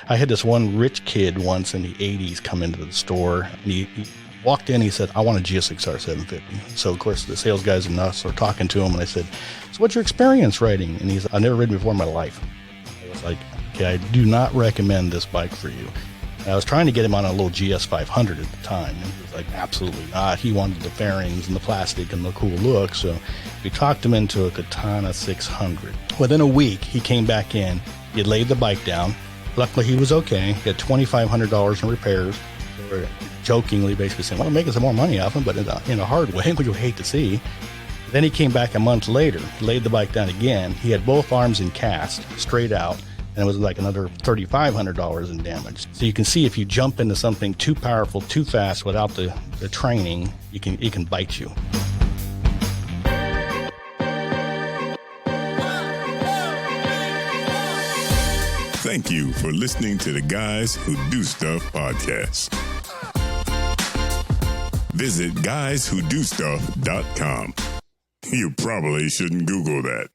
I had this one rich kid once in the 80s come into the store, and he walked in, he said, I want a GSXR 750. So, of course, the sales guys and us are talking to him, and I said, so what's your experience riding? And he said, I've never ridden before in my life. I was like, okay, I do not recommend this bike for you. And I was trying to get him on a little GS 500 at the time, and he was like, absolutely not. He wanted the fairings and the plastic and the cool look, so we talked him into a Katana 600. Within a week, he came back in, he had laid the bike down. Luckily, he was okay. He had $2,500 in repairs. They were jokingly basically saying, well, I'm making some more money off him, but in a hard way, which you hate to see. Then he came back a month later, laid the bike down again. He had both arms in cast, straight out, and it was like another $3,500 in damage. So you can see if you jump into something too powerful, too fast, without the training, it can bite you. Thank you for listening to the Guys Who Do Stuff podcast. Visit guyswhodostuff.com. You probably shouldn't Google that.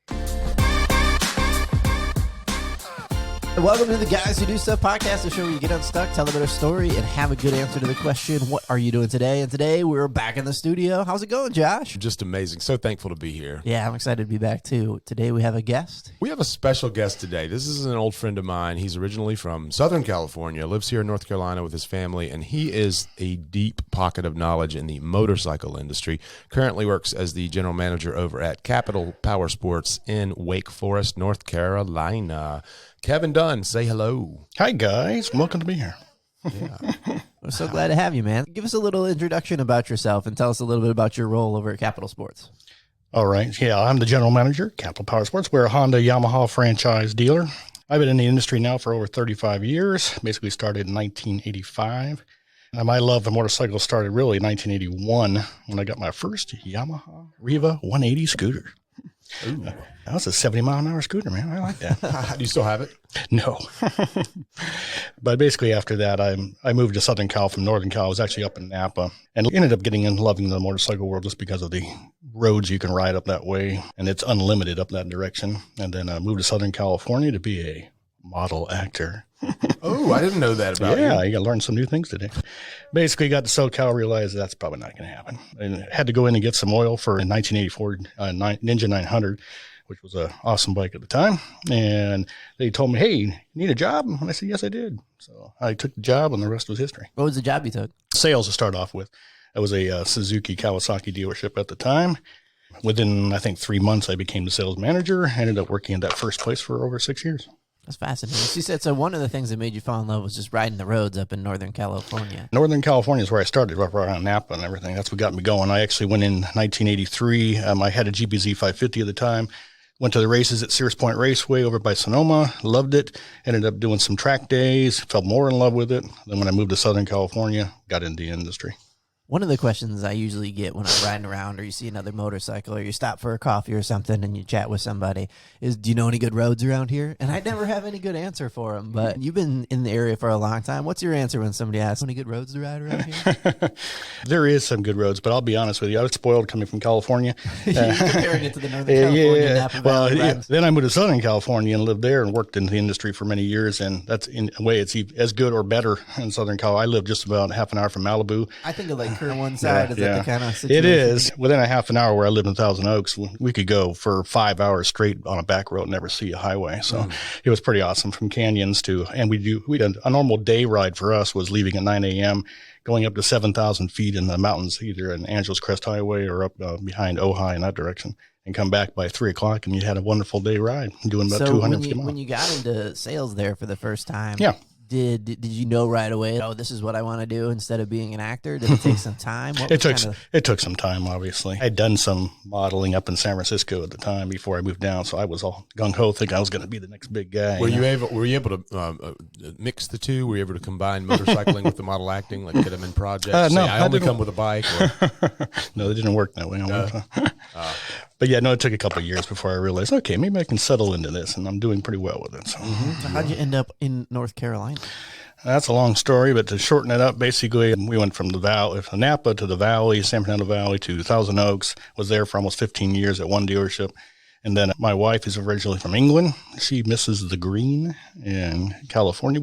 Welcome to the Guys Who Do Stuff podcast, the show where you get unstuck, tell a better story, and have a good answer to the question, what are you doing today? And today we're back in the studio. How's it going, Josh? Just amazing. So thankful to be here. Yeah, I'm excited to be back, too. Today we have a guest. We have a special guest today. This is an old friend of mine. He's originally from Southern California, lives here in North Carolina with his family, and he is a deep pocket of knowledge in the motorcycle industry. Currently works as the general manager over at Capital Powersports in Wake Forest, North Carolina. Kevin Dunn, say hello. Hi, guys. Welcome to be here. Yeah. We're so glad to have you, man. Give us a little introduction about yourself and tell us a little bit about your role over at Capital Sports. All right. Yeah, I'm the general manager, Capital Powersports. We're a Honda Yamaha franchise dealer. I've been in the industry now for over 35 years, basically started in 1985. And my love of motorcycles started really in 1981 when I got my first Yamaha Riva 180 scooter. Ooh. That was a 70-mile-an-hour scooter, man. I like that. Do you still have it? No. But basically after that, I moved to Southern Cal from Northern Cal. I was actually up in Napa and ended up getting in loving the motorcycle world just because of the roads you can ride up that way. And it's unlimited up that direction. And then I moved to Southern California to be a model actor. Oh, I didn't know that about you. Yeah, you got to learn some new things today. Basically, got to SoCal, realized that's probably not going to happen. And had to go in and get some oil for a 1984 Ninja 900, which was an awesome bike at the time. And they told me, hey, you need a job? And I said, yes, I did. So I took the job, and the rest was history. What was the job you took? Sales to start off with. It was a Suzuki Kawasaki dealership at the time. Within, I think, 3 months, I became the sales manager. I ended up working at that first place for over 6 years. That's fascinating. She said, so one of the things that made you fall in love was just riding the roads up in Northern California. Northern California is where I started, right around Napa and everything. That's what got me going. I actually went in 1983. I had a GBZ 550 at the time. Went to the races at Sears Point Raceway over by Sonoma. Loved it. Ended up doing some track days. Fell more in love with it. Then when I moved to Southern California, got into the industry. One of the questions I usually get when I'm riding around or you see another motorcycle or you stop for a coffee or something and you chat with somebody is, do you know any good roads around here? And I never have any good answer for them, but you've been in the area for a long time. What's your answer when somebody asks, any good roads to ride around here? There is some good roads, but I'll be honest with you. I was spoiled coming from California. You're comparing it to the Northern California Napa Valley. Well, then I moved to Southern California and lived there and worked in the industry for many years. And that's in a way, it's as good or better in Southern Cal. I live just about half an hour from Malibu. I think of like Kerr one side. Is that the kind of situation? It is. Within a half an hour where I lived in Thousand Oaks, we could go for 5 hours straight on a back road and never see a highway. So it was pretty awesome from canyons to, and we did a normal day ride for us was leaving at 9 a.m., going up to 7,000 feet in the mountains, either in Angeles Crest Highway or up behind Ojai in that direction, and come back by 3 o'clock, and you had a wonderful day ride doing about 250 miles. When you got into sales there for the first time, yeah. Did you know right away, oh, this is what I want to do instead of being an actor? Did it take some time? It took some time, obviously. I'd done some modeling up in San Francisco at the time before I moved down, so I was all gung-ho thinking I was going to be the next big guy. Were you able to mix the two? Were you able to combine motorcycling with the model acting, like get them in projects? No, I only come with a bike. Or... No, it didn't work that way. But yeah, no, it took a couple of years before I realized, okay, maybe I can settle into this, and I'm doing pretty well with it. So, How'd you end up in North Carolina? That's a long story, but to shorten it up, basically, we went from the valley, from Napa to the Valley, San Fernando Valley to Thousand Oaks. Was there for almost 15 years at one dealership, And then my wife is originally from England. She misses the green in California.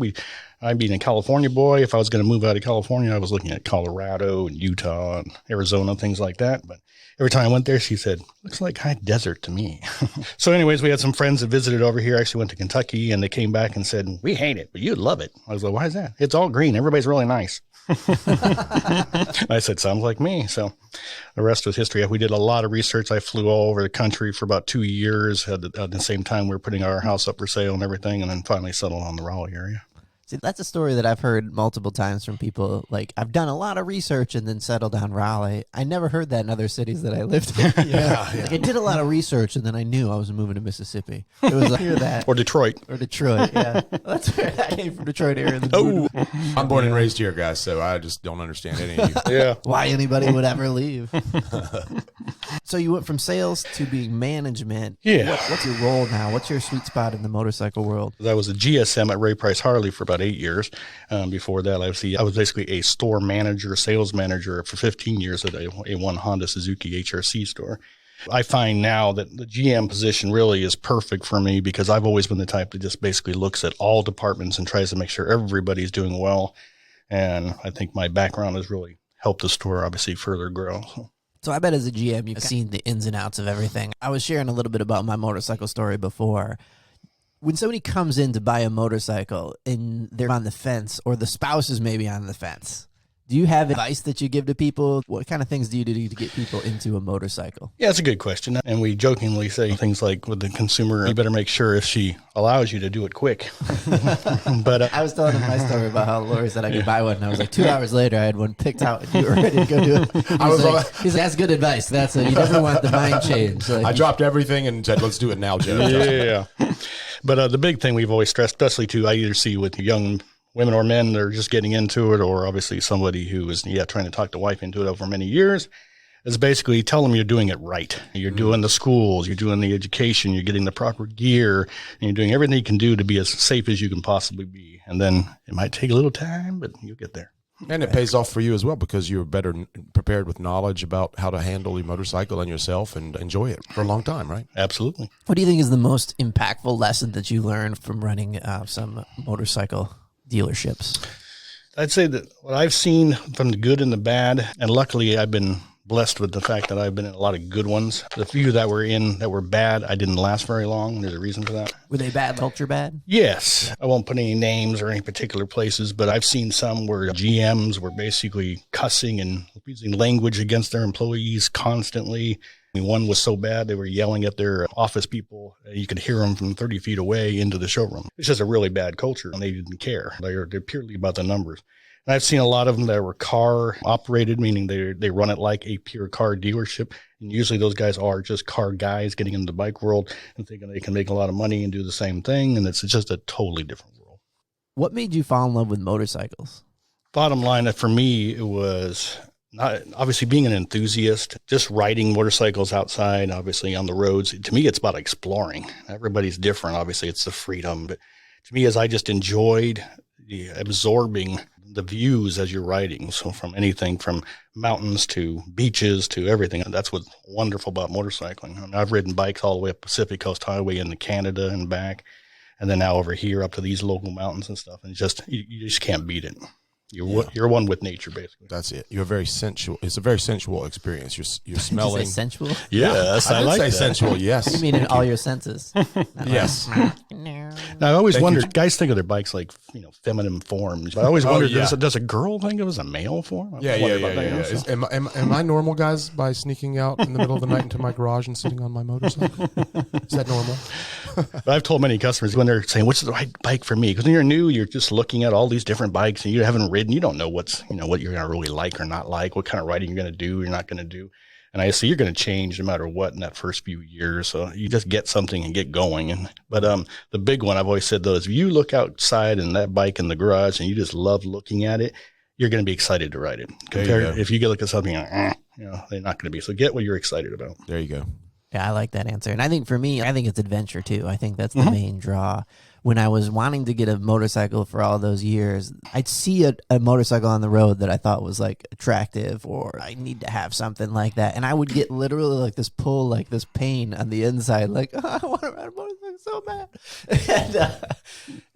I being a California boy, if I was going to move out of California, I was looking at Colorado and Utah and Arizona, things like that. But every time I went there, she said, looks like high desert to me. So anyways, we had some friends that visited over here, actually went to Kentucky, and they came back and said, we hate it, but you'd love it. I was like, why is that? It's all green. Everybody's really nice. I said, sounds like me. So the rest was history. We did a lot of research. I flew all over the country for about 2 years. At the same time, we were putting our house up for sale and everything, and then finally settled on the Raleigh area. See, that's a story that I've heard multiple times from people. Like, I've done a lot of research and then settled on Raleigh. I never heard that in other cities that I lived in. Yeah. Like, I did a lot of research and then I knew I was moving to Mississippi. It was like, hear that. Or Detroit. Or Detroit, yeah. That's where I came from, Detroit area. I'm born and raised here, guys, so I just don't understand any of you. Yeah. Why anybody would ever leave. So you went from sales to being management. Yeah. What's your role now? What's your sweet spot in the motorcycle world? I was a GSM at Ray Price Harley for about 8 years. Before that, I was basically a store manager, sales manager for 15 years at a one Honda Suzuki HRC store. I find now that the GM position really is perfect for me because I've always been the type that just basically looks at all departments and tries to make sure everybody's doing well. And I think my background has really helped the store obviously further grow. So I bet as a GM, you've seen the ins and outs of everything. I was sharing a little bit about my motorcycle story before. When somebody comes in to buy a motorcycle and they're on the fence, or the spouse is maybe on the fence, do you have advice that you give to people? What kind of things do you do to get people into a motorcycle? Yeah, it's a good question. And we jokingly say things like with the consumer, you better make sure if she allows you to do it quick. But I was telling him my story about how Lori said I could buy one, and I was like, 2 hours later, I had one picked out, and you were ready to go do it. He's like, that's good advice. That's you never want the mind change. Like, I dropped everything and said, let's do it now, Joe. Yeah. But the big thing we've always stressed, especially too, I either see with young women or men that are just getting into it, or obviously somebody who is trying to talk the wife into it over many years, is basically tell them you're doing it right. You're doing the schools, you're doing the education, you're getting the proper gear, and you're doing everything you can do to be as safe as you can possibly be. And then it might take a little time, but you'll get there. And it pays off for you as well because you're better prepared with knowledge about how to handle your motorcycle and yourself and enjoy it for a long time, right? Absolutely. what do you think is the most impactful lesson that you learned from running some motorcycle dealerships? I'd say that what I've seen from the good and the bad, and luckily I've been blessed with the fact that I've been in a lot of good ones. The few that were bad, I didn't last very long. There's a reason for that. Were they bad, culture bad? Yes. I won't put any names or any particular places, but I've seen some where GMs were basically cussing and using language against their employees constantly. I mean, one was so bad, they were yelling at their office people. You could hear them from 30 feet away into the showroom. It's just a really bad culture, and they didn't care. They're purely about the numbers. And I've seen a lot of them that were car operated, meaning they run it like a pure car dealership. And usually those guys are just car guys getting into the bike world and thinking they can make a lot of money and do the same thing. And it's just a totally different world. What made you fall in love with motorcycles? Bottom line, for me, it was not obviously being an enthusiast, just riding motorcycles outside, obviously on the roads. To me, it's about exploring. Everybody's different. Obviously, it's the freedom. But to me, as I just enjoyed absorbing the views as you're riding. So from anything from mountains to beaches to everything. That's what's wonderful about motorcycling. I mean, I've ridden bikes all the way up Pacific Coast Highway into Canada and back. And then now over here up to these local mountains and stuff. And you just can't beat it. You're one with nature, basically. That's it. You're very sensual. It's a very sensual experience. You're smelling. Did you say sensual? Yes, I did like say that. sensual. Yes. You mean in all your senses? Yes. Now, I always Thank wondered, you. guys think of their bikes like, feminine forms. But I always wondered, yeah. does a girl think of it as a male form? I Yeah. wonder about that, you know, so. Am I normal, guys, by sneaking out in the middle of the night into my garage and sitting on my motorcycle? Is that normal? But I've told many customers when they're saying, what's the right bike for me? Because when you're new, you're just looking at all these different bikes and you haven't ridden. You don't know what you're going to really like or not like, what kind of riding you're going to do, you're not going to do. And I see you're going to change no matter what in that first few years. So you just get something and get going. But the big one I've always said, though, is if you look outside in that bike in the garage and you just love looking at it, you're going to be excited to ride it. If you look at something, they're not going to be. So get what you're excited about. There you go. Yeah, I like that answer. And I think for me, it's adventure too. I think that's the main draw. when I was wanting to get a motorcycle for all those years, I'd see a motorcycle on the road that I thought was like attractive, or I need to have something like that. And I would get literally like this pull, like this pain on the inside, like, oh, I want to ride a motorcycle so bad.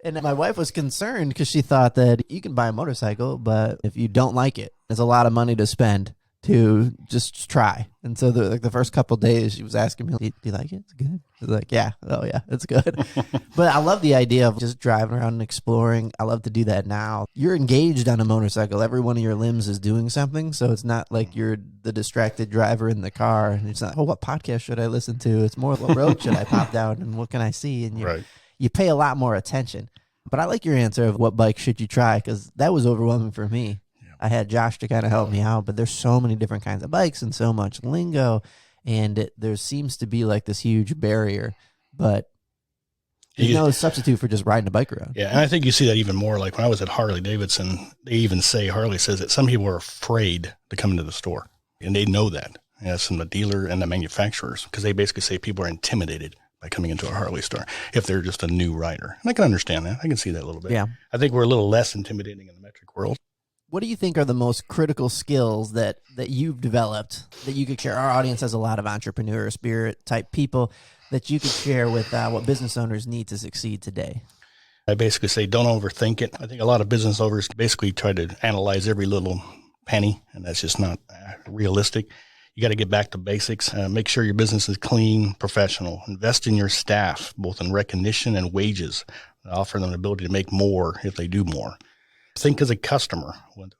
And my wife was concerned because she thought that you can buy a motorcycle, but if you don't like it, it's a lot of money to spend to just try. And so the first couple of days she was asking me, do you like it? It's good. I was like, yeah. Oh yeah, it's good. But I love the idea of just driving around and exploring. I love to do that now. You're engaged on a motorcycle. Every one of your limbs is doing something. So it's not like you're the distracted driver in the car. And it's not, oh, what podcast should I listen to? It's more, what road should I pop down and what can I see? And you pay a lot more attention. But I like your answer of what bike should you try, because that was overwhelming for me. I had Josh to kind of help me out, but there's so many different kinds of bikes and so much lingo, and there seems to be like this huge barrier, but there's no substitute for just riding a bike around. Yeah, and I think you see that even more. Like when I was at Harley Davidson, Harley says that some people are afraid to come into the store, and they know that. Yes, from the dealer and the manufacturers, because they basically say people are intimidated by coming into a Harley store if they're just a new rider. And I can understand that. I can see that a little bit. Yeah. I think we're a little less intimidating in the metric world. What do you think are the most critical skills that you've developed that you could share? Our audience has a lot of entrepreneur spirit type people that you could share with what business owners need to succeed today. I basically say don't overthink it. I think a lot of business owners basically try to analyze every little penny, and that's just not realistic. You got to get back to basics. Make sure your business is clean, professional. Invest in your staff, both in recognition and wages. Offer them the ability to make more if they do more. Think as a customer,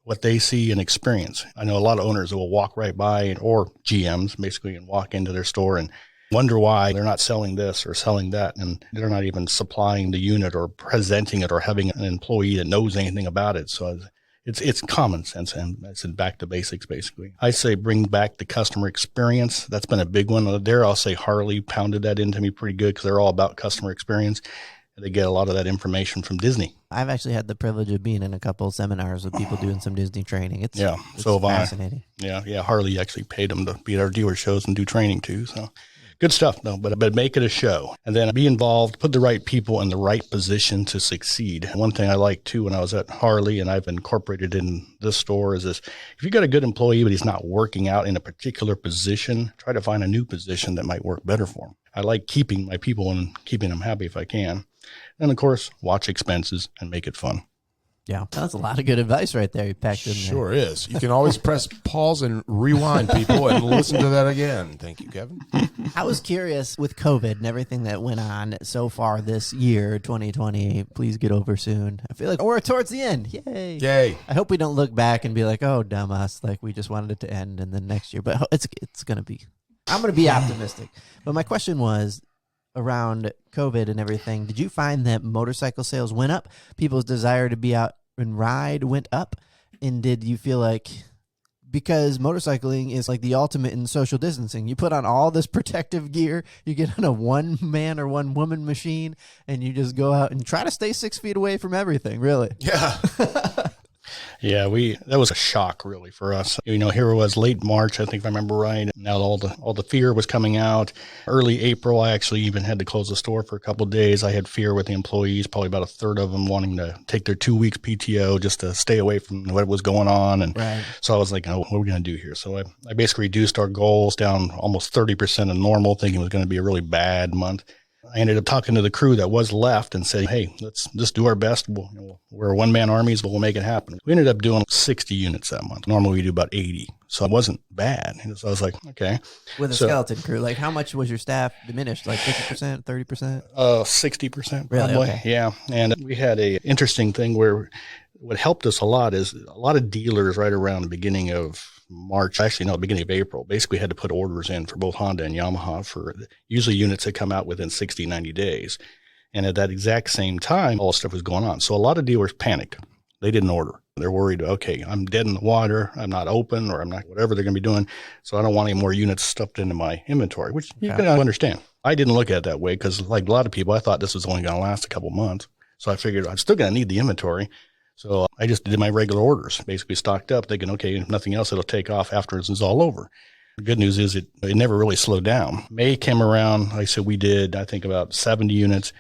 what they see and experience. I know a lot of owners that will walk right by, or GMs basically, and walk into their store and wonder why they're not selling this or selling that, and they're not even supplying the unit or presenting it or having an employee that knows anything about it. So it's common sense, and it's back to basics, basically. I say bring back the customer experience. That's been a big one. There, I'll say Harley pounded that into me pretty good because they're all about customer experience. They get a lot of that information from Disney. I've actually had the privilege of being in a couple of seminars with people doing some Disney training. It's so fascinating. Yeah. Harley actually paid them to be at our dealer shows and do training too. So good stuff, though. But make it a show, and then be involved. Put the right people in the right position to succeed. One thing I liked too when I was at Harley, and I've incorporated in this store, is this: if you got a good employee but he's not working out in a particular position, try to find a new position that might work better for him. I like keeping my people and keeping them happy if I can. And, of course, watch expenses and make it fun. Yeah, that's a lot of good advice right there you packed in there. Sure is. You can always press pause and rewind, people, and listen to that again. Thank you, Kevin. I was curious with COVID and everything that went on so far this year, 2020, please get over soon. I feel like we're towards the end. Yay. Yay. I hope we don't look back and be like, oh, dumb us, like we just wanted it to end and then next year. But it's going to be, I'm going to be optimistic. But my question was, around COVID and everything, did you find that motorcycle sales went up? People's desire to be out and ride went up? And did you feel like, because motorcycling is like the ultimate in social distancing, you put on all this protective gear, you get on a one man or one woman machine, and you just go out and try to stay 6 feet away from everything, really? Yeah. Yeah, that was a shock really for us. You know, here it was late March, I think if I remember right. Now all the fear was coming out. Early April, I actually even had to close the store for a couple of days. I had fear with the employees, probably about a third of them wanting to take their 2 weeks PTO just to stay away from what was going on. And so I was like, oh, what are we going to do here? So I basically reduced our goals down almost 30% of normal, thinking it was going to be a really bad month. I ended up talking to the crew that was left and said, hey, let's just do our best. We're a one-man armies, but we'll make it happen. We ended up doing 60 units that month. Normally we do about 80. So it wasn't bad. So I was like, okay. With a skeleton crew, like how much was your staff diminished? Like 50%, 30%? 60% probably. Really? Okay. Yeah. And we had a interesting thing where what helped us a lot is a lot of dealers right around the beginning of March, actually, no, beginning of April, basically had to put orders in for both Honda and Yamaha for usually units that come out within 60, 90 days. And at that exact same time, all this stuff was going on. So a lot of dealers panicked. They didn't order. They're worried, okay, I'm dead in the water. I'm not open, or I'm not whatever they're going to be doing. So I don't want any more units stuffed into my inventory, which you can understand. I didn't look at it that way because like a lot of people, I thought this was only going to last a couple months. So I figured I'm still going to need the inventory. So I just did my regular orders, basically stocked up, thinking, okay, if nothing else, it'll take off after it's all over. The good news is it never really slowed down. May came around. Like I said, we did, I think, about 70 units.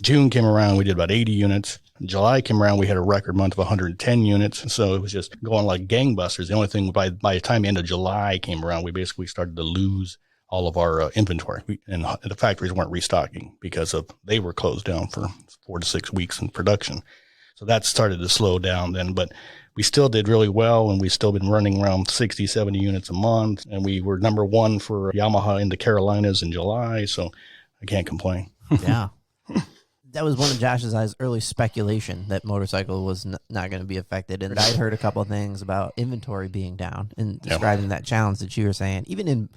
June came around, we did about 80 units. July came around, we had a record month of 110 units. So it was just going like gangbusters. The only thing, by the time the end of July came around, we basically started to lose all of our inventory. And the factories weren't restocking because they were closed down for 4 to 6 weeks in production. So that started to slow down then. But we still did really well, and we've still been running around 60, 70 units a month. And we were number one for Yamaha in the Carolinas in July. So I can't complain. Yeah. That was one of Josh's early speculation that motorcycle was not going to be affected. And I'd heard a couple of things about inventory being down and describing that challenge that you were saying. Even in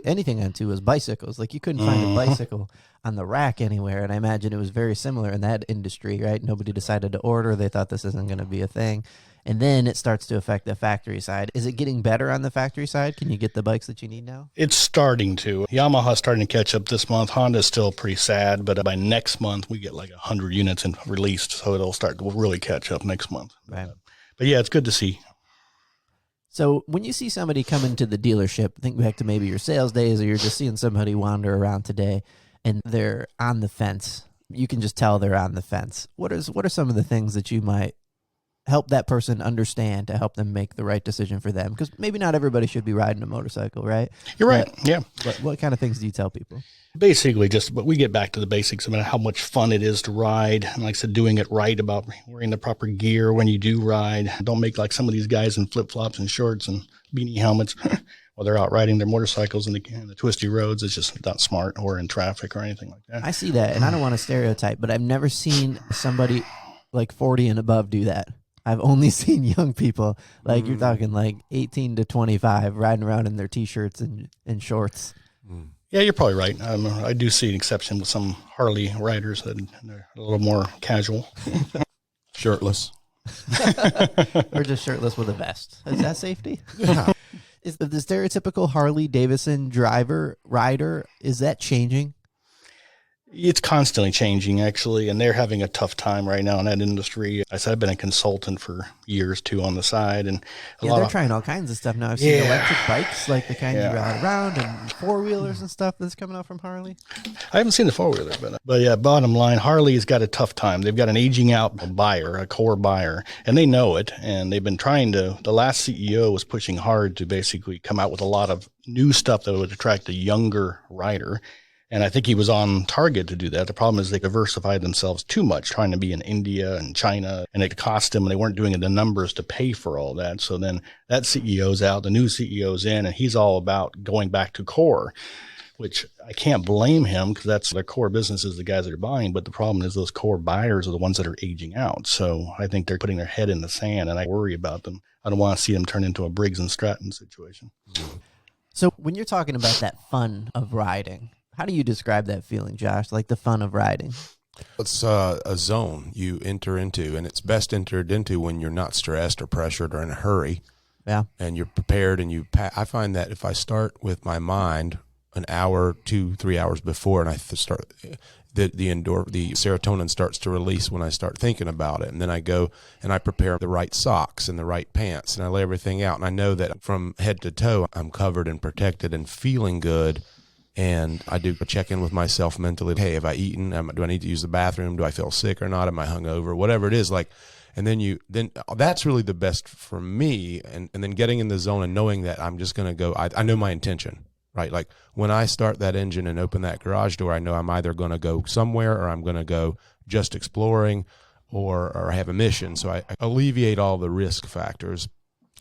anything on two was bicycles. Like you couldn't find a bicycle on the rack anywhere. And I imagine it was very similar in that industry, right? Nobody decided to order. They thought this isn't going to be a thing. And then it starts to affect the factory side. Is it getting better on the factory side? Can you get the bikes that you need now? It's starting to. Yamaha's starting to catch up this month. Honda's still pretty sad, but by next month, we get like 100 units released, so it'll start to really catch up next month. Right. But yeah, it's good to see. So when you see somebody come into the dealership, think back to maybe your sales days, or you're just seeing somebody wander around today, and they're on the fence. You can just tell they're on the fence. What are some of the things that you might help that person understand to help them make the right decision for them? Because maybe not everybody should be riding a motorcycle, right? You're right. Yeah. But what kind of things do you tell people? Basically, but we get back to the basics about how much fun it is to ride. And like I said, doing it right, about wearing the proper gear when you do ride. Don't make like some of these guys in flip-flops and shorts and beanie helmets while they're out riding their motorcycles in the twisty roads. It's just not smart, or in traffic or anything like that. I see that, and I don't want to stereotype, but I've never seen somebody like 40 and above do that. I've only seen young people, like you're talking like 18 to 25, riding around in their T-shirts and shorts. Yeah, you're probably right. I do see an exception with some Harley riders that are a little more casual. Shirtless. Or just shirtless with a vest. Is that safety? Yeah. Is the stereotypical Harley Davidson rider, is that changing? It's constantly changing, actually, and they're having a tough time right now in that industry. I said I've been a consultant for years, too, on the side. And they're trying all kinds of stuff now. I've seen electric bikes, like the kind you ride around, and four-wheelers and stuff that's coming out from Harley. I haven't seen the four-wheeler, but yeah, bottom line, Harley's got a tough time. They've got an aging out buyer, a core buyer, and they know it, and they've been trying to. The last CEO was pushing hard to basically come out with a lot of new stuff that would attract a younger rider. And I think he was on target to do that. The problem is they diversified themselves too much, trying to be in India and China, and it cost them, and they weren't doing the numbers to pay for all that. So then that CEO's out, the new CEO's in, and he's all about going back to core, which I can't blame him, because that's their core business is the guys that are buying. But the problem is those core buyers are the ones that are aging out. So I think they're putting their head in the sand, and I worry about them. I don't want to see them turn into a Briggs and Stratton situation. So when you're talking about that fun of riding, how do you describe that feeling, Josh? Like the fun of riding? It's a zone you enter into, and it's best entered into when you're not stressed or pressured or in a hurry. Yeah. And you're prepared, and I find that if I start with my mind an hour, 2-3 hours before, and I start the serotonin starts to release when I start thinking about it. And then I go and I prepare the right socks and the right pants, and I lay everything out. And I know that from head to toe, I'm covered and protected and feeling good. And I do a check-in with myself mentally. Hey, have I eaten? Do I need to use the bathroom? Do I feel sick or not? Am I hungover? Whatever it is, and then that's really the best for me. And then getting in the zone and knowing that I'm just going to go. I know my intention, right? Like when I start that engine and open that garage door, I know I'm either going to go somewhere, or I'm going to go just exploring, or have a mission. So I alleviate all the risk factors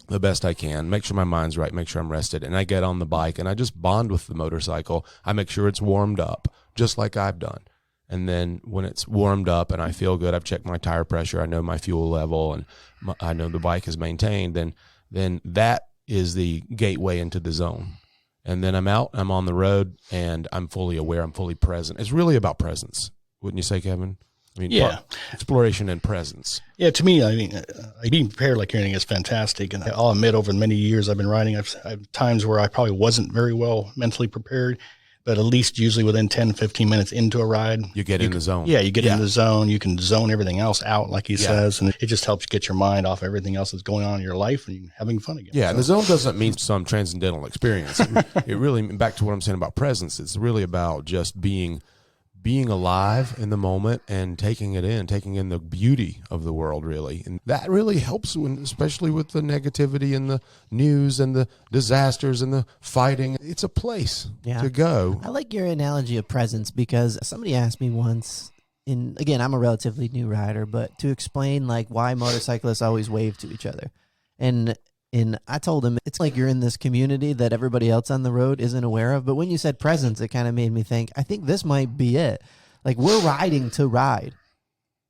the best I can, make sure my mind's right, make sure I'm rested, and I get on the bike and I just bond with the motorcycle. I make sure it's warmed up, just like I've done. And then when it's warmed up and I feel good, I've checked my tire pressure, I know my fuel level, and I know the bike is maintained, then that is the gateway into the zone. And then I'm out, I'm on the road, and I'm fully aware, I'm fully present. It's really about presence, wouldn't you say, Kevin? I mean, yeah, exploration and presence. Yeah, to me, I mean, being prepared like anything is fantastic. And I'll admit, over the many years I've been riding, I've times where I probably wasn't very well mentally prepared, but at least usually within 10, 15 minutes into a ride, you get in the zone. Yeah, you get in the zone. You can zone everything else out, like he says, and it just helps get your mind off everything else that's going on in your life and you're having fun again. Yeah, and the zone doesn't mean some transcendental experience. It really, back to what I'm saying about presence, it's really about just being being alive in the moment and taking in the beauty of the world, really. And that really helps, especially with the negativity and the news and the disasters and the fighting. It's a place to go. I like your analogy of presence, because somebody asked me once, again, I'm a relatively new rider, but to explain like why motorcyclists always wave to each other. And I told him it's like you're in this community that everybody else on the road isn't aware of. But when you said presence, it kind of made me think, I think this might be it. Like, we're riding to ride.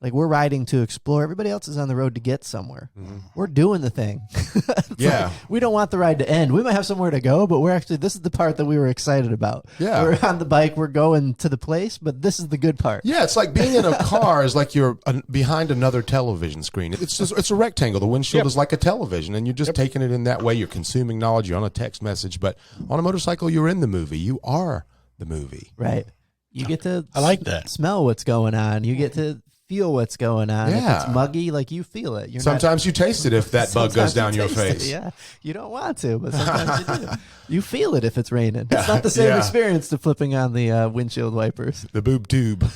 Like, we're riding to explore. Everybody else is on the road to get somewhere. Mm-hmm. We're doing the thing. Yeah. Like, we don't want the ride to end. We might have somewhere to go, but this is the part that we were excited about. Yeah. We're on the bike. We're going to the place, but this is the good part. Yeah. It's like being in a car is like you're behind another television screen. It's a rectangle. The windshield is like a television, and you're just taking it in that way. You're consuming knowledge. You're on a text message, but on a motorcycle, you're in the movie. You are the movie. Right. You get to I like that. Smell what's going on. You get to feel what's going on. Yeah. If it's muggy, like, you feel it. Sometimes you taste it if that bug goes down your face. Yeah. You don't want to, but sometimes you do. You feel it if it's raining. It's not the same experience to flipping on the windshield wipers. The boob tube.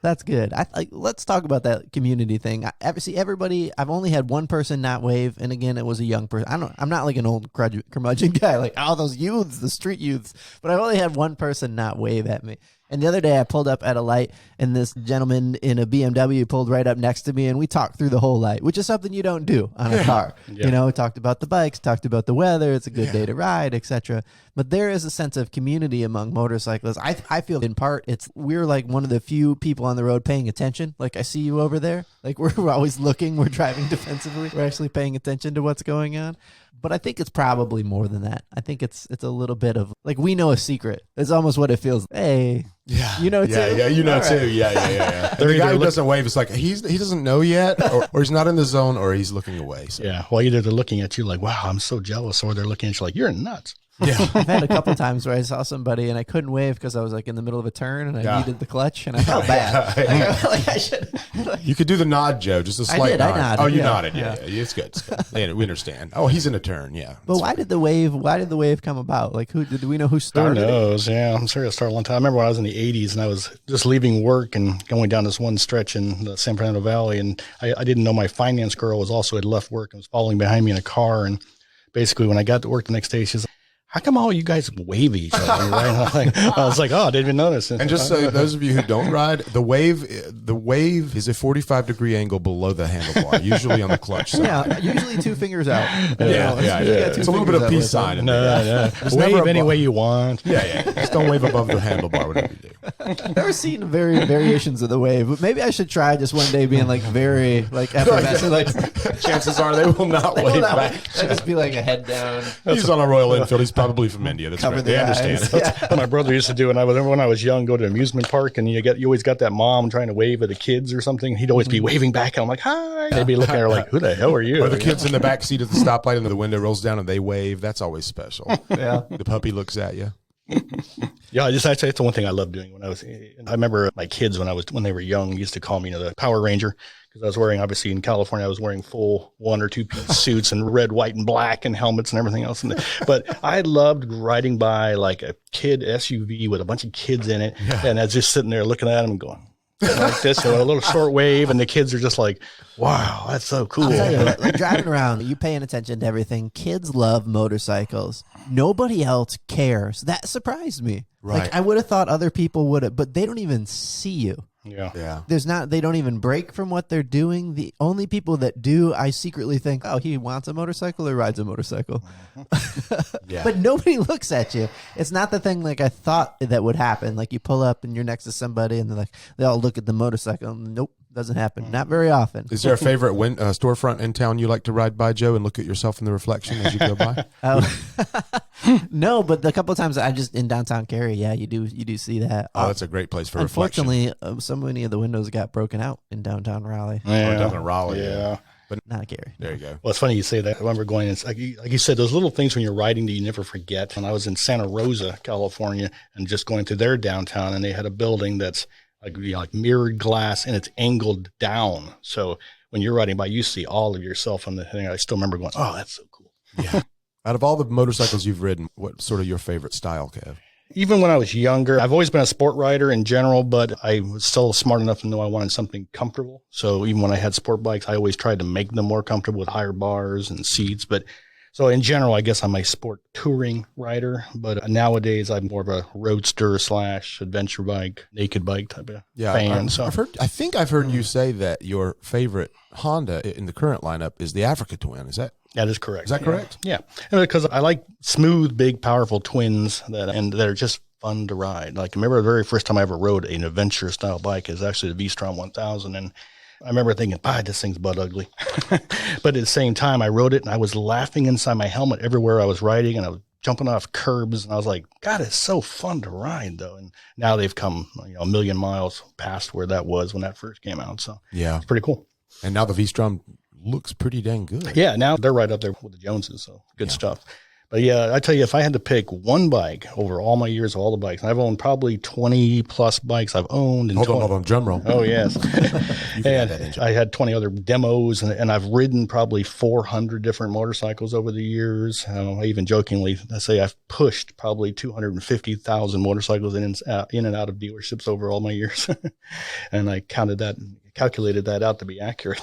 That's good. Let's talk about that community thing. Everybody. I've only had one person not wave, and again, it was a young person. I'm not like an old curmudgeon guy, like those youths, the street youths. But I've only had one person not wave at me. And the other day, I pulled up at a light, and this gentleman in a BMW pulled right up next to me, and we talked through the whole light, which is something you don't do on a car. Yeah. You know, we talked about the bikes, talked about the weather, it's a good day to ride, etc. But there is a sense of community among motorcyclists. I feel in part we're like one of the few people on the road paying attention. Like, I see you over there. Like, we're always looking. We're driving defensively. We're actually paying attention to what's going on. But I think it's probably more than that. I think it's a little bit of, like, we know a secret. It's almost what it feels. Hey, you know too. Yeah, you know too. Yeah. The guy who doesn't wave is like he doesn't know yet, or he's not in the zone, or he's looking away. So. Yeah, well, either they're looking at you like, "Wow, I'm so jealous," or they're looking at you like, "You're nuts." Yeah, I've had a couple times where I saw somebody and I couldn't wave because I was like in the middle of a turn and I needed the clutch and I felt bad. Like, I should. You could do the nod, Joe, just a slight nod. I nodded. Oh, you nodded. Yeah. It's good. It's good. Yeah, we understand. Oh, he's in a turn. Yeah. But why did the wave come about? Like, do we know who started? Who knows? Yeah, I'm sure it started a long time. I remember when I was in the 80s and I was just leaving work and going down this one stretch in the San Fernando Valley, and I didn't know my finance girl had left work and was following behind me in a car. And basically, when I got to work the next day, she says, "How come all you guys wave at each other?" Right? I was like, "Oh, I didn't even notice." And just so those of you who don't ride, the wave is a 45-degree angle below the handlebar, usually on the clutch side. Yeah, usually 2 fingers out. Yeah. It's a little bit of peace sign. No. Wave any way you want. Yeah. Just don't wave above the handlebar, whatever you do. I've never seen variations of the wave, but maybe I should try just one day being like very like effervescent. Like, chances are they will not wave back. I'd just be like a head down. He's on a Royal Enfield. He's probably from India. That's right. They understand. That's what my brother used to do. And I remember when I was young, go to an amusement park, and you always got that mom trying to wave at the kids or something. He'd always be waving back, and I'm like, "Hi." They'd be looking at her like, "Who the hell are you?" Or the kids in the back seat of the stoplight, and the window rolls down, and they wave. That's always special. Yeah. The puppy looks at you. Yeah, it's the one thing I loved doing I remember my kids when they were young used to call me the Power Ranger, because I was wearing, obviously in California, I was wearing full 1 or 2 piece suits and red, white, and black and helmets and everything else. But I loved riding by like a kid SUV with a bunch of kids in it, and I was just sitting there looking at them and going like this, a little short wave, and the kids are just like, "Wow, that's so cool." I'll tell you, like, driving around, you paying attention to everything. Kids love motorcycles. Nobody else cares. That surprised me. Right. Like, I would have thought other people would have, but they don't even see you. Yeah. They don't even break from what they're doing. The only people that do, I secretly think, oh, he wants a motorcycle or rides a motorcycle. Yeah. But nobody looks at you. It's not the thing like I thought that would happen. Like, you pull up and you're next to somebody and they all look at the motorcycle. Nope. Doesn't happen. Not very often. Is there a favorite storefront in town you like to ride by, Joe, and look at yourself in the reflection as you go by? No, but the couple of times I just in downtown Cary, you do see that. Oh, that's a great place for unfortunately, so many of the windows got broken out in downtown Raleigh. Yeah. Or down in Raleigh. Yeah. But not Cary. There you go. Well, it's funny you say that. I remember going, like you said, those little things when you're riding that you never forget. And I was in Santa Rosa, California, and just going through their downtown, and they had a building that's like mirrored glass, and it's angled down. So when you're riding by, you see all of yourself on the thing. I still remember going, "Oh, that's so cool." Yeah. Out of all the motorcycles you've ridden, what's sort of your favorite style, Kev? Even when I was younger, I've always been a sport rider in general, but I was still smart enough to know I wanted something comfortable. So even when I had sport bikes, I always tried to make them more comfortable with higher bars and seats. But so in general, I guess I'm a sport touring rider, but nowadays I'm more of a roadster / adventure bike, naked bike type of fan. I think I've heard you say that your favorite Honda in the current lineup is the Africa Twin. That is correct. Is that correct? Yeah. Because I like smooth, big, powerful twins that are just fun to ride. Like, I remember the very first time I ever rode an adventure style bike is actually the V-Strom 1000. And I remember thinking, this thing's butt ugly. But at the same time, I rode it and I was laughing inside my helmet everywhere I was riding, and I was jumping off curbs, and I was like, God, it's so fun to ride though. And now they've come, a million miles past where that was when that first came out. So yeah, it's pretty cool. And now the V-Strom looks pretty dang good. Yeah, now they're right up there with the Joneses, so good stuff. But yeah, I tell you, if I had to pick one bike over all my years of all the bikes, and I've owned probably 20 plus bikes I've owned. And hold on, drum roll. Oh, yes. And I had 20 other demos, and I've ridden probably 400 different motorcycles over the years. I even jokingly say I've pushed probably 250,000 motorcycles in and out of dealerships over all my years. And I calculated that out to be accurate.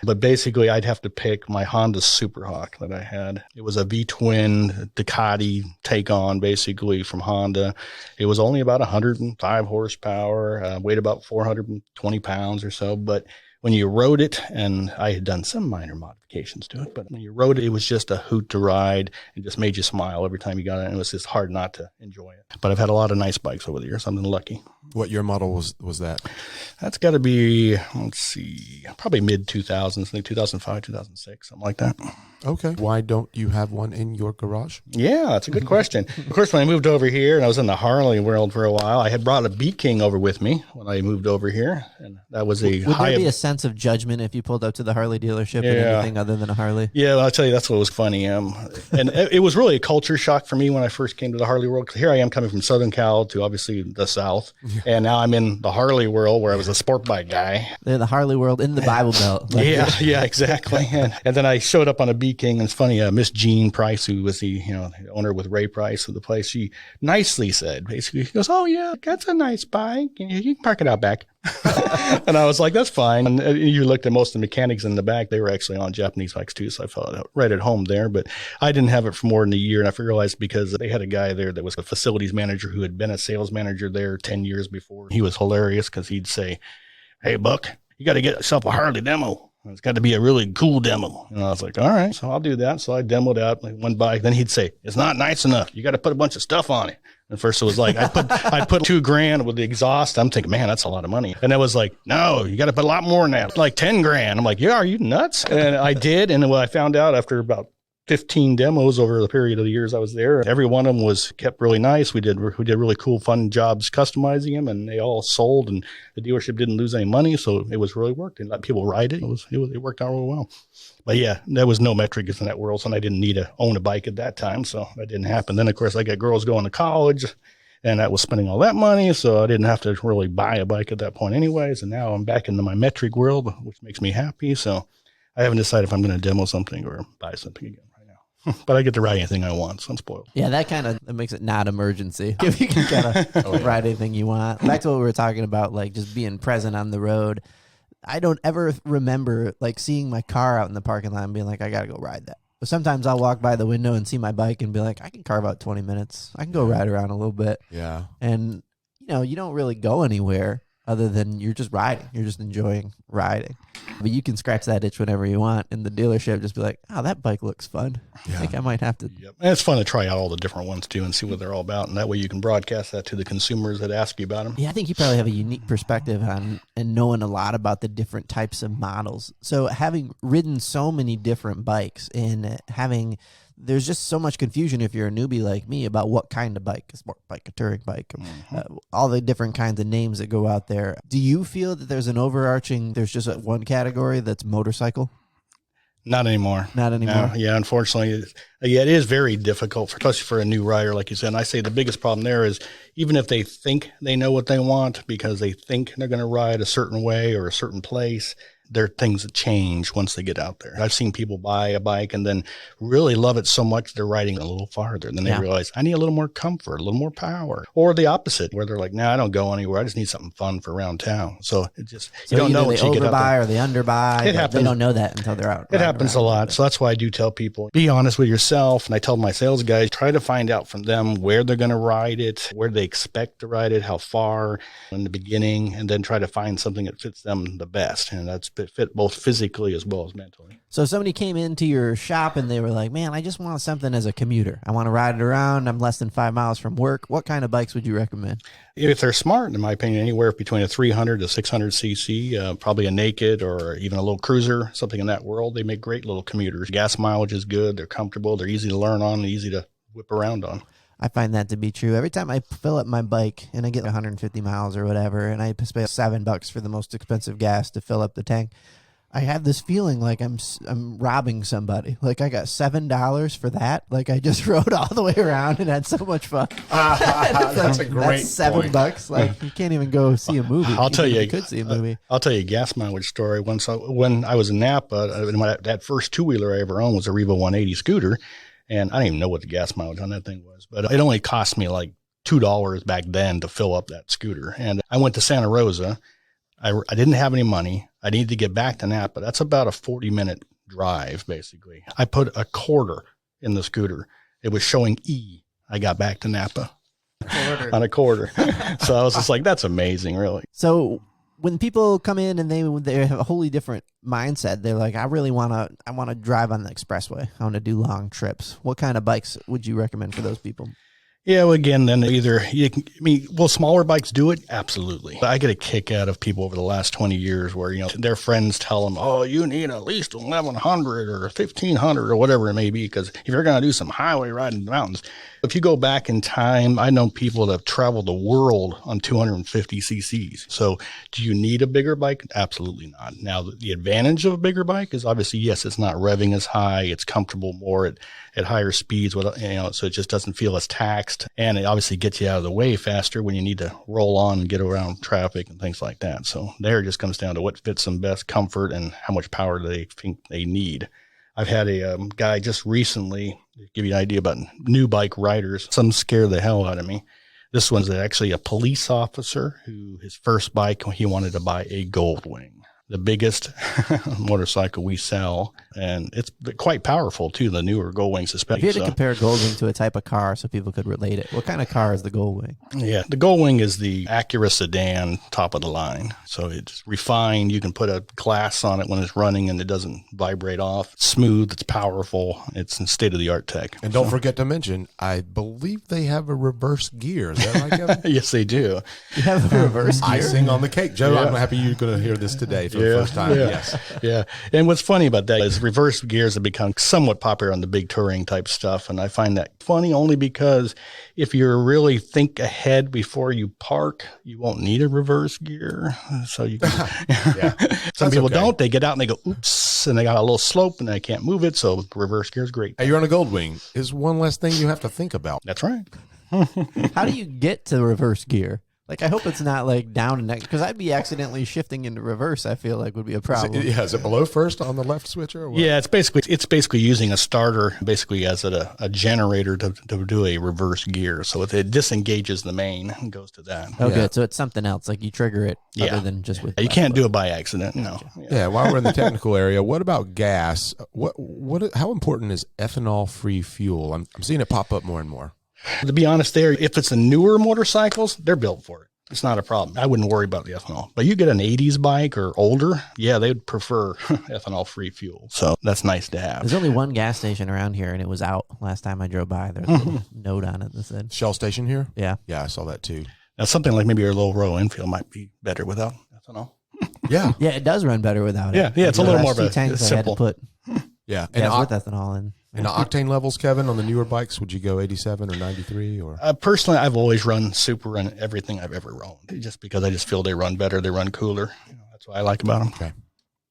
But basically, I'd have to pick my Honda Super Hawk that I had. It was a V-twin Ducati take-on, basically, from Honda. It was only about 105 horsepower, weighed about 420 pounds or so. But when you rode it, and I had done some minor modifications to it, but when you rode it, it was just a hoot to ride and just made you smile every time you got it. And it was just hard not to enjoy it. But I've had a lot of nice bikes over the years. I've been lucky. What year model was that? That's got to be, let's see, probably mid-2000s, like 2005, 2006, something like that. Okay. Why don't you have one in your garage? Yeah, that's a good question. Of course, when I moved over here and I was in the Harley world for a while, I had brought a Beat King over with me when I moved over here. And that was Would there be a sense of judgment if you pulled up to the Harley dealership and anything other than a Harley? Yeah, well, I'll tell you, that's what was funny. And it was really a culture shock for me when I first came to the Harley world. 'Cause here I am coming from Southern Cal to obviously the South. And now I'm in the Harley world where I was a sport bike guy. They're the Harley world in the Bible Belt. Yeah, exactly. And then I showed up on a Beat King, and it's funny, Miss Jean Price, who was the owner with Ray Price of the place, she nicely said, basically, she goes, "Oh yeah, that's a nice bike, and you can park it out back." And I was like, "That's fine." And you looked at most of the mechanics in the back; they were actually on Japanese bikes too, so I felt right at home there. But I didn't have it for more than a year, and I realized because they had a guy there that was a facilities manager who had been a sales manager there 10 years before. He was hilarious because he'd say, "Hey, Buck, you got to get yourself a Harley demo. It's got to be a really cool demo." And I was like, "All right, so I'll do that." So I demoed out one bike. Then he'd say, "It's not nice enough. You got to put a bunch of stuff on it." And first it was like, I put $2,000 with the exhaust. I'm thinking, man, that's a lot of money. And it was like, no, you got to put a lot more than that, like $10,000. I'm like, yeah, are you nuts? And I did. And what I found out after about 15 demos over the period of the years I was there, every one of them was kept really nice. We did really cool, fun jobs customizing them, and they all sold, and the dealership didn't lose any money. So it was really worked, and let people ride it. It worked out really well. But yeah, there was no metrics in that world, so I didn't need to own a bike at that time. So that didn't happen. Then of course I got girls going to college, and that was spending all that money. So I didn't have to really buy a bike at that point anyways. And now I'm back into my metric world, which makes me happy. So I haven't decided if I'm going to demo something or buy something again. But I get to ride anything I want, so I'm spoiled. Yeah, that makes it not emergency. If you can kind of ride anything you want. Back to what we were talking about, like just being present on the road. I don't ever remember like seeing my car out in the parking lot and being like, I got to go ride that. But sometimes I'll walk by the window and see my bike and be like, I can carve out 20 minutes. I can go ride around a little bit. Yeah. And, you don't really go anywhere other than you're just riding. You're just enjoying riding. But you can scratch that itch whenever you want. And the dealership just be like, oh, that bike looks fun. Yeah. I think I might have to. Yep. And it's fun to try out all the different ones too and see what they're all about. And that way you can broadcast that to the consumers that ask you about them. Yeah, I think you probably have a unique perspective on and knowing a lot about the different types of models. So having ridden so many different bikes and there's just so much confusion if you're a newbie like me about what kind of bike, a sport bike, a touring bike, all the different kinds of names that go out there. Do you feel that there's there's just one category that's motorcycle? Not anymore. Not anymore. No, yeah, unfortunately. Yeah, it is very difficult, especially for a new rider, like you said. And I say the biggest problem there is even if they think they know what they want because they think they're going to ride a certain way or a certain place, there are things that change once they get out there. I've seen people buy a bike and then really love it so much they're riding a little farther. Then they realize, I need a little more comfort, a little more power. Or the opposite, where they're like, nah, I don't go anywhere. I just need something fun for around town. So it just, you don't know what you get out there. Or they underbuy. It happens. They don't know that until they're out. It happens a lot. So that's why I do tell people, be honest with yourself. And I tell my sales guys, try to find out from them where they're going to ride it, where they expect to ride it, how far in the beginning, and then try to find something that fits them the best. And that's fit both physically as well as mentally. So if somebody came into your shop and they were like, man, I just want something as a commuter. I want to ride it around. I'm less than 5 miles from work. What kind of bikes would you recommend? If they're smart, in my opinion, anywhere between a 300 to 600 cc, probably a naked or even a little cruiser, something in that world, they make great little commuters. Gas mileage is good. They're comfortable. They're easy to learn on and easy to whip around on. I find that to be true. Every time I fill up my bike and I get 150 miles or whatever, and I pay $7 for the most expensive gas to fill up the tank, I have this feeling like I'm robbing somebody. Like I got $7 for that. Like I just rode all the way around and had so much fun. That's a great That's $7. Like you can't even go see a movie. I'll tell you, you could see a movie. I'll tell you a gas mileage story. When I was in Napa, that first two-wheeler I ever owned was a Revo 180 scooter, and I didn't even know what the gas mileage on that thing was, but it only cost me like $2 back then to fill up that scooter. And I went to Santa Rosa. I didn't have any money. I needed to get back to Napa. That's about a 40-minute drive, basically. I put a quarter in the scooter. It was showing E. I got back to Napa on a quarter. So I was just like, that's amazing, really. So when people come in and they have a wholly different mindset, they're like, I want to drive on the expressway. I want to do long trips. What kind of bikes would you recommend for those people? Yeah, well, again, then will smaller bikes do it? Absolutely. I get a kick out of people over the last 20 years where, their friends tell them, oh, you need at least 1,100 or 1,500 or whatever it may be, because if you're going to do some highway riding in the mountains. If you go back in time, I know people that have traveled the world on 250 cc's. So do you need a bigger bike? Absolutely not. Now, the advantage of a bigger bike is obviously, yes, it's not revving as high. It's comfortable more at higher speeds, so it just doesn't feel as taxed. And it obviously gets you out of the way faster when you need to roll on and get around traffic and things like that. So there it just comes down to what fits them best, comfort, and how much power do they think they need. I've had a guy just recently, to give you an idea about new bike riders, some scare the hell out of me. This one's actually a police officer who his first bike, he wanted to buy a Goldwing, the biggest motorcycle we sell. And it's quite powerful, too, the newer Goldwing suspension. If you had to compare Goldwing to a type of car so people could relate it, what kind of car is the Goldwing? Yeah, the Goldwing is the Acura sedan, top of the line. So it's refined. You can put a glass on it when it's running and it doesn't vibrate off. It's smooth. It's powerful. It's in state-of-the-art tech. And don't forget to mention, I believe they have a reverse gear. Is that right, Kevin? Yes, they do. You have a reverse gear? Icing on the cake. Joe, I'm happy you're going to hear this today for the first time. Yeah. Yes. Yeah. And what's funny about that is reverse gears have become somewhat popular on the big touring type stuff. And I find that funny only because if you really think ahead before you park, you won't need a reverse gear. So you can, some people don't. They get out and they go, oops, and they got a little slope and they can't move it. So reverse gear is great. Hey, you're on a Goldwing. Is one less thing you have to think about. That's right. How do you get to reverse gear? Like, I hope it's not like down and next, because I'd be accidentally shifting into reverse. I feel like would be a problem. Is it below first on the left switcher? Or what? Yeah, it's basically using a starter basically as a generator to do a reverse gear. So if it disengages the main, it goes to that. Oh, good. So it's something else. Like you trigger it other than just with. You can't do it by accident. No. Yeah. While we're in the technical area, what about gas? How important is ethanol-free fuel? I'm seeing it pop up more and more. To be honest, if it's a newer motorcycles, they're built for it. It's not a problem. I wouldn't worry about the ethanol. But you get an 80s bike or older, they would prefer ethanol-free fuel. So that's nice to have. There's only one gas station around here, and it was out last time I drove by. There's a little note on it that said. Shell station here? Yeah. Yeah, I saw that too. Now, something like maybe your low row infield might be better without ethanol. Yeah. Yeah, it does run better without it. Yeah, it's a little more of a tanks simple. I had to put. Yeah. With ethanol in. And the octane levels, Kevin, on the newer bikes, would you go 87 or 93? Or personally, I've always run super on everything I've ever owned, just because I just feel they run better, they run cooler. That's what I like about them. Okay.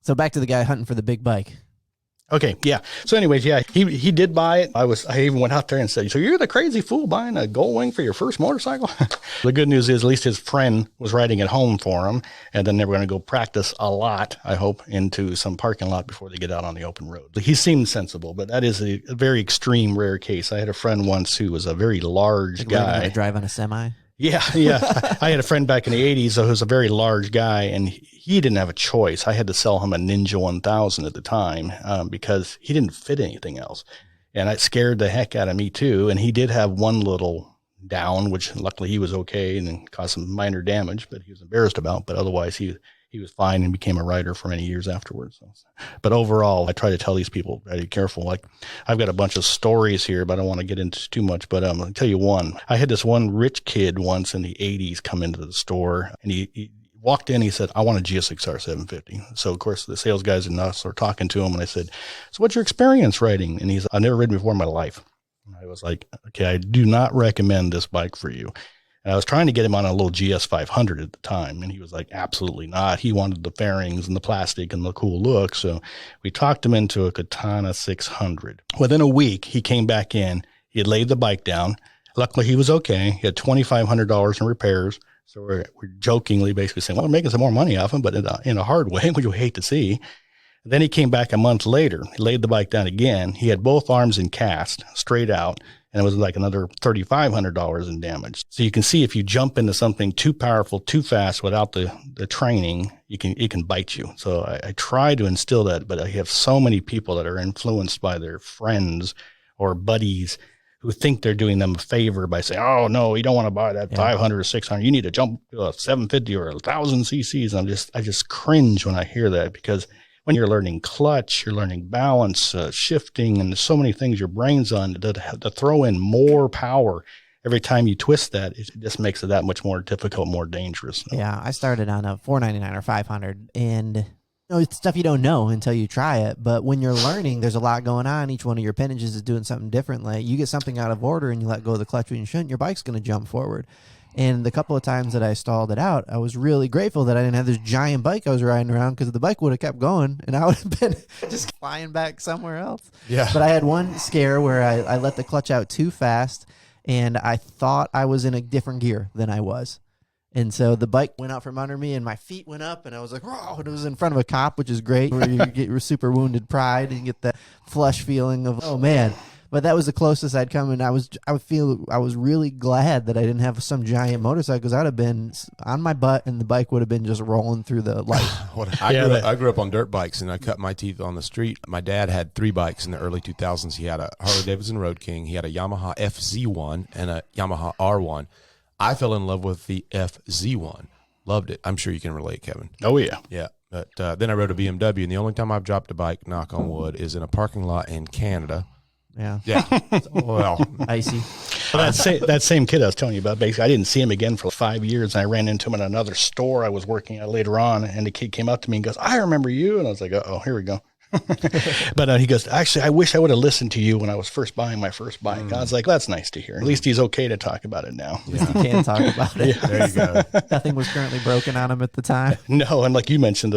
So back to the guy hunting for the big bike. Okay, yeah. So anyways, yeah, he did buy it. I even went out there and said, so you're the crazy fool buying a Gold Wing for your first motorcycle? The good news is at least his friend was riding it home for him, and then they were going to go practice a lot, I hope, into some parking lot before they get out on the open road. He seemed sensible, but that is a very extreme, rare case. I had a friend once who was a very large guy. Drive on a semi? Yeah. I had a friend back in the 80s who was a very large guy, and he didn't have a choice. I had to sell him a Ninja 1000 at the time because he didn't fit anything else. And it scared the heck out of me, too. And he did have one little down, which luckily he was okay and then caused some minor damage, but he was embarrassed about. But otherwise, he was fine and became a rider for many years afterwards. But overall, I try to tell these people, be careful. Like, I've got a bunch of stories here, but I don't want to get into too much. But I'm going to tell you one. I had this one rich kid once in the 80s come into the store, and he walked in. He said, I want a GSXR 750. So, of course, the sales guys and us are talking to him, and I said, so what's your experience riding? And he said, I've never ridden before in my life. And I was like, okay, I do not recommend this bike for you. And I was trying to get him on a little GS 500 at the time, and he was like, absolutely not. He wanted the fairings and the plastic and the cool look. So we talked him into a Katana 600. Within a week, he came back in. He had laid the bike down. Luckily, he was okay. He had $2,500 in repairs. So we're jokingly basically saying, well, we're making some more money off him, but in a hard way, which you hate to see. Then he came back a month later. He laid the bike down again. He had both arms in cast, straight out. And it was like another $3,500 in damage. So you can see if you jump into something too powerful, too fast without the training, it can bite you. So I try to instill that, but I have so many people that are influenced by their friends or buddies who think they're doing them a favor by saying, oh, no, you don't want to buy that 500 or 600. You need to jump to a 750 or 1,000 cc's. I just cringe when I hear that, because when you're learning clutch, you're learning balance, shifting, and there's so many things your brain's on to throw in more power every time you twist that. It just makes it that much more difficult, more dangerous. Yeah, I started on a 499 or 500, and it's stuff you don't know until you try it. But when you're learning, there's a lot going on. Each one of your appendages is doing something differently. You get something out of order and you let go of the clutch when you shouldn't, your bike's going to jump forward. And the couple of times that I stalled it out, I was really grateful that I didn't have this giant bike I was riding around, because the bike would have kept going and I would have been just flying back somewhere else. Yeah. But I had one scare where I let the clutch out too fast, and I thought I was in a different gear than I was. And so the bike went out from under me and my feet went up, and I was like, oh, it was in front of a cop, which is great, where you get your super wounded pride and you get that flush feeling of, oh man. But that was the closest I'd come, and I was really glad that I didn't have some giant motorcycle, because I'd have been on my butt and the bike would have been just rolling through the light. I grew up on dirt bikes, and I cut my teeth on the street. My dad had 3 bikes in the early 2000s. He had a Harley-Davidson Road King, he had a Yamaha FZ1, and a Yamaha R1. I fell in love with the FZ1. Loved it. I'm sure you can relate, Kevin. Oh, yeah. Yeah. But then I rode a BMW, and the only time I've dropped a bike, knock on wood, is in a parking lot in Canada. Yeah. Well, icy. Well, that same kid I was telling you about, basically, I didn't see him again for 5 years. And I ran into him in another store I was working at later on. And the kid came up to me and goes, I remember you. And I was like, oh, here we go. But he goes, actually, I wish I would have listened to you when I was first buying my first bike. I was like, that's nice to hear. At least he's okay to talk about it now. At least he can talk about it. Yeah. there you go. Nothing was currently broken on him at the time. No, and like you mentioned,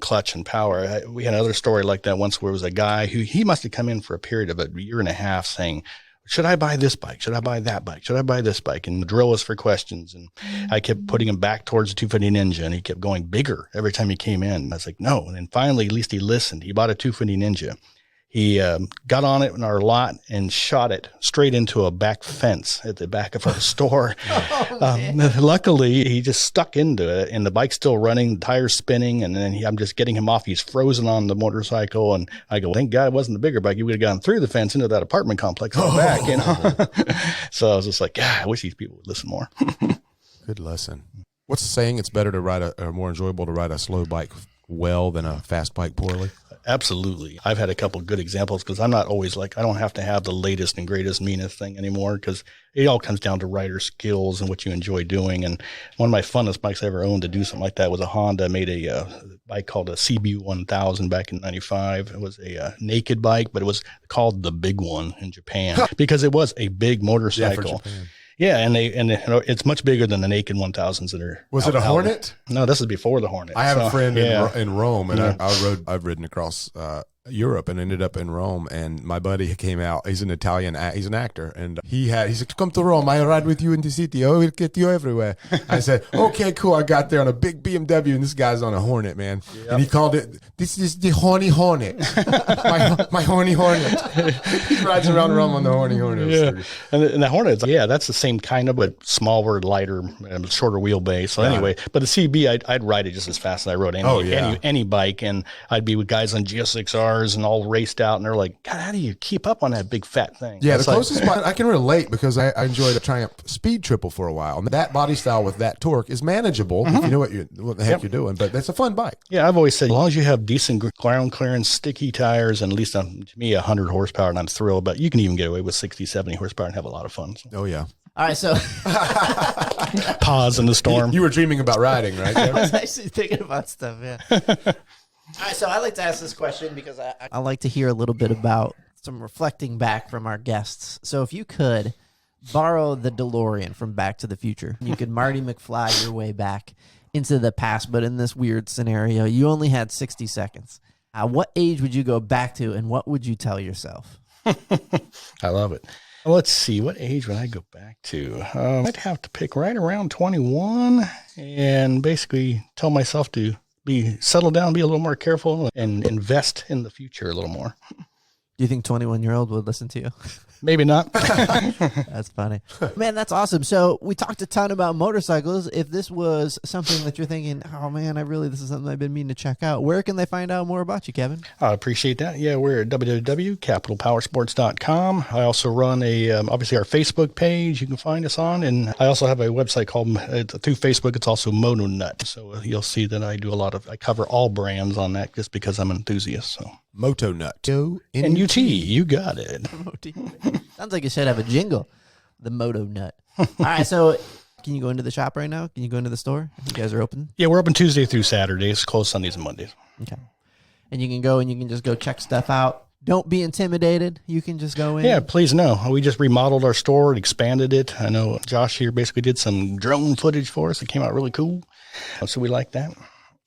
clutch and power. We had another story like that once, where it was a guy who he must have come in for a period of a year and a half saying, should I buy this bike? Should I buy that bike? Should I buy this bike? And the drill was for questions. And I kept putting him back towards the 250 Ninja, and he kept going bigger every time he came in. I was like, no. And then finally, at least he listened. He bought a 250 Ninja. He got on it in our lot and shot it straight into a back fence at the back of our store. Luckily, he just stuck into it, and the bike's still running, the tires spinning, and then I'm just getting him off. He's frozen on the motorcycle, and I go, thank God it wasn't the bigger bike. He would have gone through the fence into that apartment complex out back. So I was just like, God, I wish these people would listen more. Good lesson. What's the saying? It's better to ride or more enjoyable to ride a slow bike well than a fast bike poorly? Absolutely. I've had a couple of good examples, because I'm not always like, I don't have to have the latest and greatest, meanest thing anymore, because it all comes down to rider skills and what you enjoy doing. And one of my funnest bikes I ever owned to do something like that was a Honda made a bike called a CB 1000 back in 95. It was a naked bike, but it was called the big one in Japan because it was a big motorcycle. Yeah, for Japan. Yeah, and it's much bigger than the naked 1000s that are. Was it a Hornet? No, this is before the Hornet. I have a friend yeah. in Rome, and I've ridden across Europe and ended up in Rome. And my buddy came out. He's an Italian. He's an actor, and he said, "Come to Rome. I ride with you in the city. I will get you everywhere." I said, "Okay, cool." I got there on a big BMW, and this guy's on a Hornet, man. Yep. And he called it, "This is the horny Hornet, my horny Hornet." He rides around Rome on the horny Hornet. Yeah, and the Hornet, that's the same kind of, but smaller, lighter, shorter wheelbase. So anyway, but the CB, I'd ride it just as fast as I rode any bike, and I'd be with guys on GSXRs and all raced out, and they're like, "God, how do you keep up on that big fat thing?" Yeah, the closest bike I can relate, because I enjoyed the Triumph Speed Triple for a while. And that body style with that torque is manageable if you know what the heck you're doing. But that's a fun bike. Yeah, I've always said, as long as you have decent ground clearance, sticky tires, and at least to me 100 horsepower, and I'm thrilled. But you can even get away with 60, 70 horsepower and have a lot of fun. So. Oh yeah. All right, so pause in the storm. You were dreaming about riding, right? I was actually thinking about stuff. Yeah. All right, so I like to ask this question because I like to hear a little bit about some reflecting back from our guests. So if you could borrow the DeLorean from Back to the Future, you could Marty McFly your way back into the past, but in this weird scenario, you only had 60 seconds. What age would you go back to, and what would you tell yourself? I love it. Let's see, what age would I go back to? I'd have to pick right around 21 and basically tell myself to settle down, be a little more careful, and invest in the future a little more. Do you think 21-year-old would listen to you? Maybe not. That's funny. Man, that's awesome. So we talked a ton about motorcycles. If this was something that you're thinking, oh man, this is something I've been meaning to check out, where can they find out more about you, Kevin? I appreciate that. Yeah, we're at www.capitalpowersports.com. I also run obviously our Facebook page you can find us on. And I also have a website called, through Facebook, it's also Moto Nut. So you'll see that I cover all brands on that just because I'm an enthusiast. So. Moto Nut. N-U-T. You got it. Sounds like it should have a jingle. The Moto Nut. All right, so can you go into the shop right now? Can you go into the store? You guys are open? Yeah, we're open Tuesday through Saturday. It's closed Sundays and Mondays. Okay. And you can go and you can just go check stuff out. Don't be intimidated. You can just go in. Yeah, please no. We just remodeled our store, expanded it. I know Josh here basically did some drone footage for us. It came out really cool. So we like that.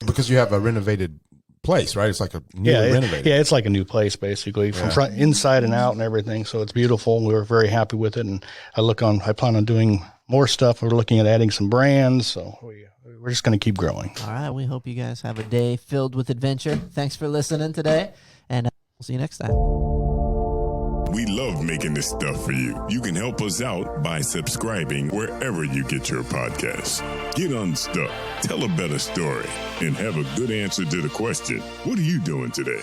Because you have a renovated place, right? It's like a newly renovated. Yeah, it's like a new place basically from front, inside and out and everything. So it's beautiful. We were very happy with it, and I plan on doing more stuff. We're looking at adding some brands, so we're just going to keep growing. All right, we hope you guys have a day filled with adventure. Thanks for listening today, and we'll see you next time. We love making this stuff for you. You can help us out by subscribing wherever you get your podcasts. Get unstuck, tell a better story, and have a good answer to the question, what are you doing today?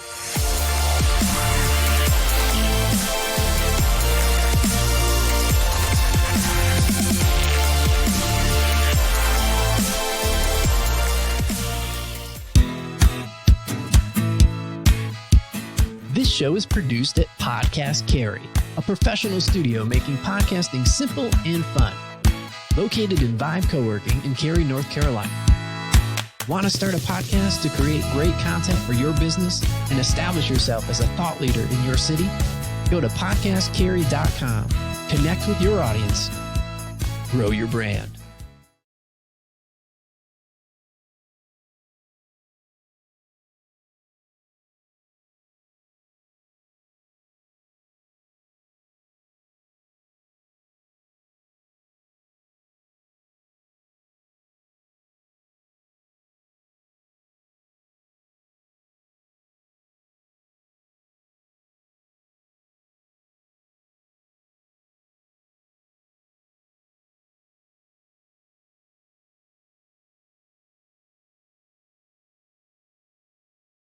This show is produced at Podcast Carry, a professional studio making podcasting simple and fun. Located in Vibe Co-working in Cary, North Carolina. Want to start a podcast to create great content for your business and establish yourself as a thought leader in your city? Go to podcastcarry.com. Connect with your audience. Grow your brand.